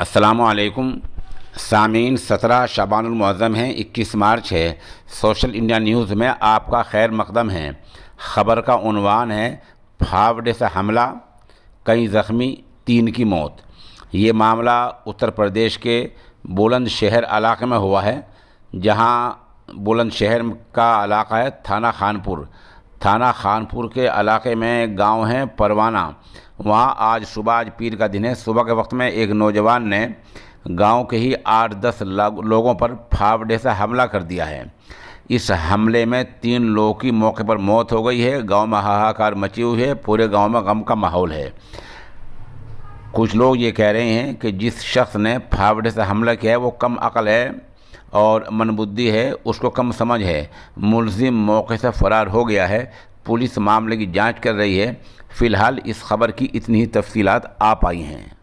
अस्सलामुअलैकुम सामीन। 17 शबानुल मुअज़्ज़म है, 21 मार्च है। सोशल इंडिया न्यूज़ में आपका खैर मकदम है। ख़बर का उन्वान है फावड़े से हमला, कई ज़ख्मी, 3 की मौत। ये मामला उत्तर प्रदेश के बुलंदशहर इलाके में हुआ है, जहां बुलंदशहर का इलाका है थाना खानपुर के इलाके में गांव है परवाना। वहां आज पीर का दिन है। सुबह के वक्त में एक नौजवान ने गांव के ही 8-10 लोगों पर फावड़े से हमला कर दिया है। इस हमले में 3 लोगों की मौके पर मौत हो गई है। गांव में हाहाकार मची हुई है, पूरे गांव में गम का माहौल है। कुछ लोग ये कह रहे हैं कि जिस शख्स ने फावड़े से हमला किया है वो कम अकल है और मंदबुद्धि है, उसको कम समझ है। मुलजिम मौके से फरार हो गया है। पुलिस मामले की जांच कर रही है। फ़िलहाल इस खबर की इतनी ही तफसीलात आ पाई हैं।